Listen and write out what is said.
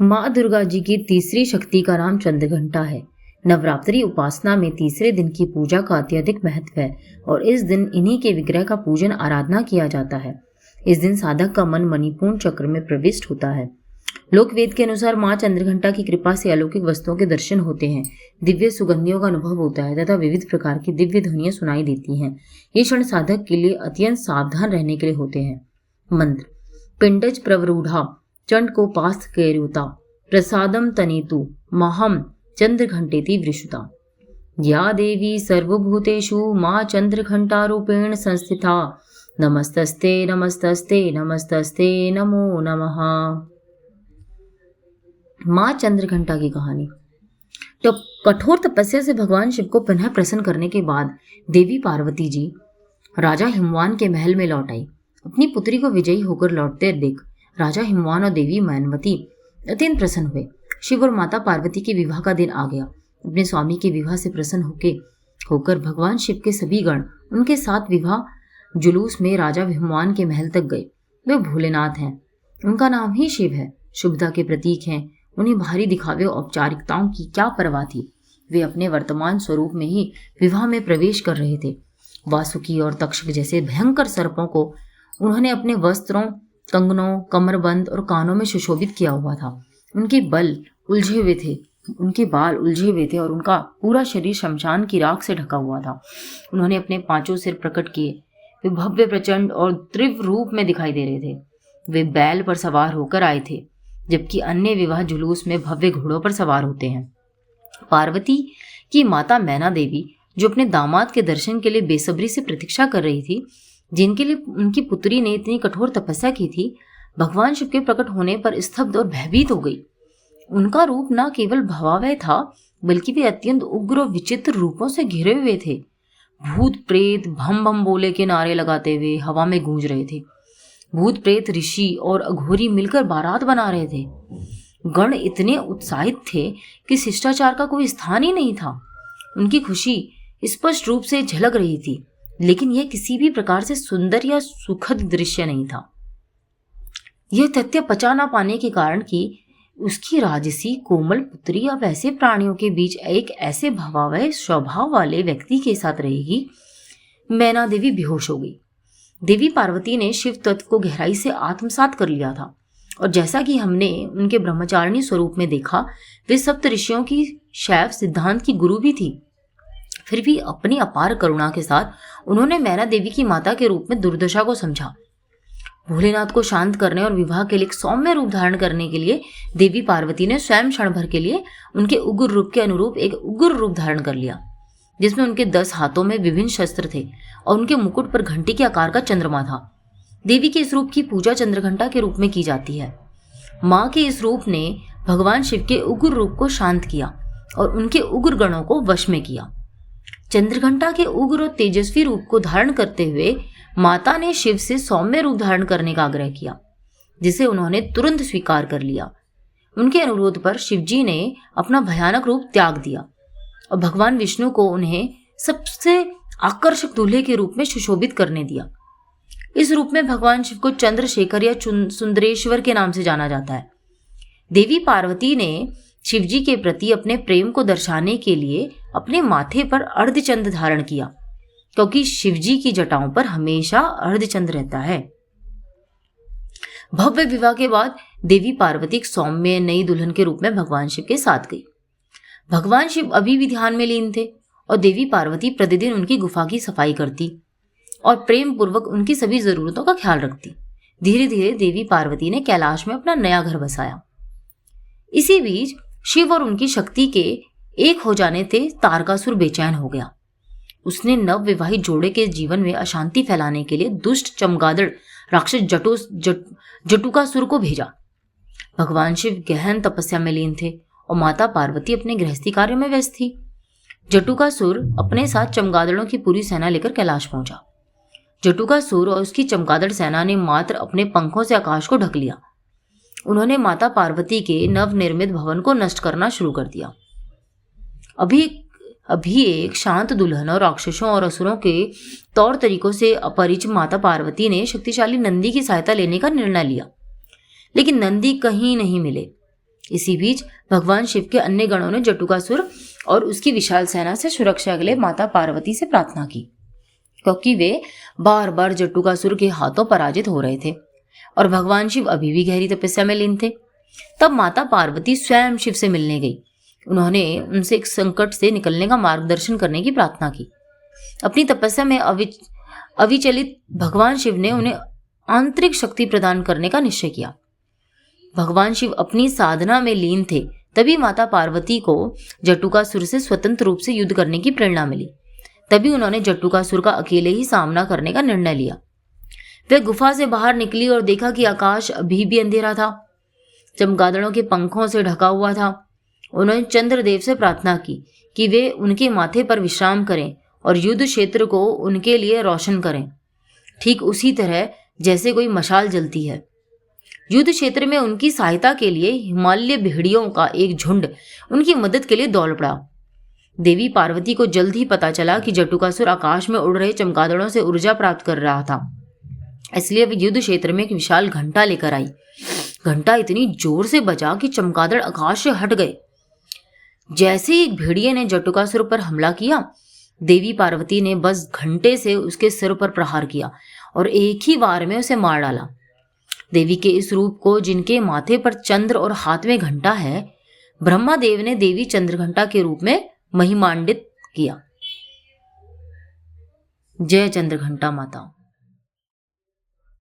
माँ दुर्गा जी की तीसरी शक्ति का नाम चंद्रघंटा है। नवरात्रि उपासना में तीसरे दिन की पूजा का अत्यधिक महत्व है और इस दिन इन्हीं के विग्रह का पूजन आराधना किया जाता है। इस दिन साधक का मन मणिपूर्ण चक्र में प्रविष्ट होता है। लोकवेद के अनुसार माँ चंद्रघंटा की कृपा से अलौकिक वस्तुओं के दर्शन होते हैं, दिव्य सुगंधियों का अनुभव होता है तथा विविध प्रकार की दिव्य ध्वनियां सुनाई देती हैं। ये क्षण साधक के लिए अत्यंत सावधान रहने के लिए होते हैं। मंत्र पिंडज प्रवरूढ़ा चंड को पास्थ केरुता प्रसादम तनेतु महम चंद्रघंटेति वृषुता। या देवी सर्वभूतेषु माँ चंद्रघंटारूपेण संस्थिता नमस्तस्ते नमस्तस्ते नमस्तस्ते नमो नमः। माँ चंद्रघंटा की कहानी। तो कठोर तपस्या से भगवान शिव को पुनः प्रसन्न करने के बाद देवी पार्वती जी राजा हिमवान के महल में लौट आई। अपनी पुत्री को विजयी होकर लौटते देख राजा हिमवान और देवी मैनवती अत्यंत प्रसन्न हुए। शिव और माता पार्वती के विवाह का दिन आ गया। अपने स्वामी के विवाह से प्रसन्न होकर भगवान शिव के सभी गण उनके साथ विवाह जुलूस में राजा हिमवान के महल तक गए। वे भोलेनाथ हैं, उनका नाम ही शिव है, शुभता के प्रतीक हैं। उन्हें भारी दिखावे और औपचारिकताओं की क्या परवाह थी। वे अपने वर्तमान स्वरूप में ही विवाह में प्रवेश कर रहे थे। वासुकी और तक्षक जैसे भयंकर सर्पों को उन्होंने अपने वस्त्रों, कंगनों, कमरबंद और कानों में सुशोभित किया हुआ था। उनके बाल उलझे हुए थे और उनका पूरा शरीर शमशान की राख से ढका हुआ था। उन्होंने अपने 5 सिर प्रकट किए। वे भव्य, प्रचंड और तीव्र रूप में दिखाई दे रहे थे। वे बैल पर सवार होकर आए थे, जबकि अन्य विवाह जुलूस में भव्य घोड़ों पर सवार होते हैं। पार्वती की माता मैना देवी, जो अपने दामाद के दर्शन के लिए बेसब्री से प्रतीक्षा कर रही थी, जिनके लिए उनकी पुत्री ने इतनी कठोर तपस्या की थी, भगवान शिव के प्रकट होने पर स्तब्ध और भयभीत हो गई। उनका रूप न केवल भयावह था, बल्कि वे अत्यंत उग्र और विचित्र रूपों से घिरे हुए थे। भूत प्रेत भम भम बोले के नारे लगाते हुए हवा में गूंज रहे थे। भूत प्रेत, ऋषि और अघोरी मिलकर बारात बना रहे थे। गण इतने उत्साहित थे कि शिष्टाचार का कोई स्थान ही नहीं था। उनकी खुशी स्पष्ट रूप से झलक रही थी, लेकिन यह किसी भी प्रकार से सुंदर या सुखद दृश्य नहीं था। यह तथ्य पचा ना पाने के कारण कि उसकी राजसी कोमल पुत्री अब ऐसे प्राणियों के बीच एक ऐसे भयावह स्वभाव वाले व्यक्ति के साथ रहेगी। मैना देवी बेहोश हो गई। देवी पार्वती ने शिव तत्व को गहराई से आत्मसात कर लिया था और जैसा कि हमने उनके ब्रह्मचारिणी स्वरूप में देखा, वे सप्त ऋषियों की शैव सिद्धांत की गुरु भी थी। फिर भी अपनी अपार करुणा के साथ उन्होंने मैना देवी की माता के रूप में दुर्दशा को समझा। भोलेनाथ को शांत करने और विवाह के लिए एक सौम्य रूप धारण करने के लिए देवी पार्वती ने स्वयं क्षण भर के लिए उनके उग्र रूप के अनुरूप एक उग्र रूप धारण कर लिया, जिसमें उनके 10 हाथों में विभिन्न शस्त्र थे और उनके मुकुट पर घंटी के आकार का चंद्रमा था। देवी के इस रूप की पूजा चंद्रघंटा के रूप में की जाती है। माँ के इस रूप ने भगवान शिव के उग्र रूप को शांत किया और उनके उग्र गणों को वश में किया। चंद्रघंटा के उग्र और तेजस्वी रूप को धारण करते हुए माता ने शिव से सौम्य रूप धारण करने का आग्रह किया, जिसे उन्होंने तुरंत स्वीकार कर लिया। उनके अनुरोध पर शिवजी ने अपना भयानक रूप त्याग दिया और भगवान विष्णु को उन्हें सबसे आकर्षक दूल्हे के रूप में सुशोभित करने दिया। इस रूप में भगवान शिव को चंद्रशेखर या सुंदरेश्वर के नाम से जाना जाता है। देवी पार्वती ने शिवजी के प्रति अपने प्रेम को दर्शाने के लिए अपने माथे पर अर्धचंद्र धारण किया, क्योंकि शिवजी की जटाओं पर हमेशा अर्धचंद्र रहता है। भव्य विवाह के बाद देवी पार्वती एक सौम्य नई दुल्हन के रूप में भगवान शिव के साथ गई। भगवान शिव अभी भी ध्यान में लीन थे और देवी पार्वती प्रतिदिन उनकी गुफा की सफाई करती और प्रेम पूर्वक उनकी सभी जरूरतों का ख्याल रखती। धीरे धीरे देवी पार्वती ने कैलाश में अपना नया घर बसाया। इसी बीच शिव और उनकी शक्ति के एक हो जाने से तारकासुर बेचैन हो गया। उसने नव विवाहित जोड़े के जीवन में अशांति फैलाने के लिए दुष्ट चमगादड़ राक्षस जटुकासुर को भेजा। भगवान शिव गहन तपस्या में लीन थे और माता पार्वती अपने गृहस्थी कार्यों में व्यस्त थी। जटुकासुर अपने साथ चमगादड़ों की पूरी सेना लेकर कैलाश पहुंचा। जटुकासुर और उसकी चमगादड़ सेना ने मात्र अपने पंखों से आकाश को ढक लिया। उन्होंने माता पार्वती के नवनिर्मित भवन को नष्ट करना शुरू कर दिया। अभी एक शांत दुल्हन और राक्षसों और असुरों के तौर तरीकों से अपरिचित माता पार्वती ने शक्तिशाली नंदी की सहायता लेने का निर्णय लिया, लेकिन नंदी कहीं नहीं मिले। इसी बीच भगवान शिव के अन्य गणों ने जटुकासुर और उसकी विशाल सेना से सुरक्षा के लिए माता पार्वती से प्रार्थना की, क्योंकि वे बार बार जटुकासुर के हाथों पराजित हो रहे थे और भगवान शिव अभी भी गहरी तपस्या में लीन थे। तब माता पार्वती स्वयं शिव से मिलने गई। उन्होंने उनसे एक संकट से निकलने का मार्गदर्शन करने की प्रार्थना की। अपनी तपस्या में अविचलित भगवान शिव ने उन्हें आंतरिक शक्ति प्रदान करने का निश्चय किया। भगवान शिव अपनी साधना में लीन थे, तभी माता पार्वती को जटुकासुर से स्वतंत्र रूप से युद्ध करने की प्रेरणा मिली। तभी उन्होंने जटुकासुर का अकेले ही सामना करने का निर्णय लिया। वे गुफा से बाहर निकली और देखा कि आकाश अभी भी अंधेरा था, चमगादड़ों के पंखों से ढका हुआ था। उन्होंने चंद्रदेव से प्रार्थना की कि वे उनके माथे पर विश्राम करें और युद्ध क्षेत्र को उनके लिए रोशन करें, ठीक उसी तरह जैसे कोई मशाल जलती है। युद्ध क्षेत्र में उनकी सहायता के लिए हिमालय भेड़ियों का एक झुंड उनकी मदद के लिए दौड़ पड़ा। देवी पार्वती को जल्द ही पता चला कि जटुकासुर आकाश में उड़ रहे चमगादड़ों से ऊर्जा प्राप्त कर रहा था, इसलिए वे युद्ध क्षेत्र में एक विशाल घंटा लेकर आई। घंटा इतनी जोर से बजा कि चमगादड़ आकाश से हट गए। जैसे ही एक भेड़िए ने जटुकासुर पर हमला किया, देवी पार्वती ने बस घंटे से उसके सिर पर प्रहार किया और एक ही बार में उसे मार डाला। देवी के इस रूप को, जिनके माथे पर चंद्र और हाथ में घंटा है, ब्रह्मादेव ने देवी चंद्रघंटा के रूप में महिमान्वित किया। जय चंद्रघंटा माता।